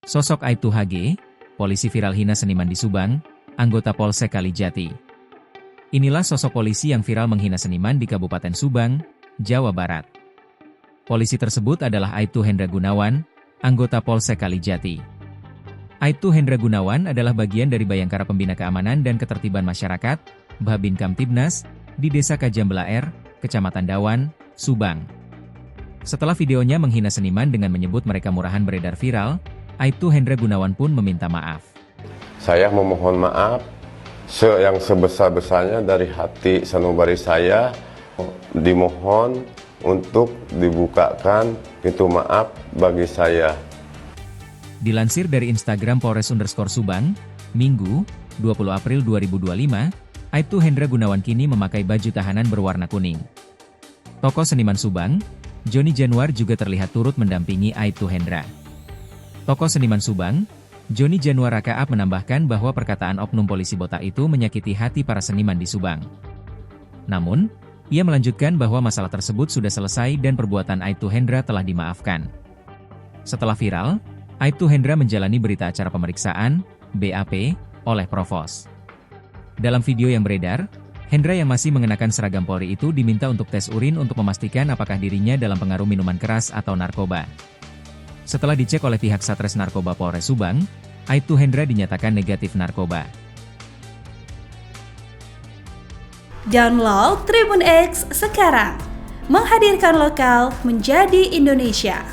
Sosok Aibtu HG, polisi viral hina seniman di Subang, anggota Polsek Kalijati. Inilah sosok polisi yang viral menghina seniman di Kabupaten Subang, Jawa Barat. Polisi tersebut adalah Aibtu Hendra Gunawan, anggota Polsek Kalijati. Aibtu Hendra Gunawan adalah bagian dari Bayangkara Pembina Keamanan dan Ketertiban Masyarakat, Babin Kamtibnas, di Desa Kajambelaer, Kecamatan Dawan, Subang. Setelah videonya menghina seniman dengan menyebut mereka murahan beredar viral, Aibtu Hendra Gunawan pun meminta maaf. Saya memohon maaf yang sebesar-besarnya dari hati sanubari saya. Dimohon untuk dibukakan pintu maaf bagi saya. Dilansir dari Instagram Polres_Subang, Minggu, 20 April 2025, Aibtu Hendra Gunawan kini memakai baju tahanan berwarna kuning. Tokoh seniman Subang, Joni Januar juga terlihat turut mendampingi Aibtu Hendra. Tokoh seniman Subang, Joni Januar Rakaab menambahkan bahwa perkataan oknum polisi botak itu menyakiti hati para seniman di Subang. Namun, ia melanjutkan bahwa masalah tersebut sudah selesai dan perbuatan Aibtu Hendra telah dimaafkan. Setelah viral, Aibtu Hendra menjalani berita acara pemeriksaan, BAP, oleh Provos. Dalam video yang beredar, Hendra yang masih mengenakan seragam Polri itu diminta untuk tes urin untuk memastikan apakah dirinya dalam pengaruh minuman keras atau narkoba. Setelah dicek oleh pihak Satres Narkoba Polres Subang, Aibtu Hendra dinyatakan negatif narkoba. Download Tribun X sekarang, menghadirkan lokal menjadi Indonesia.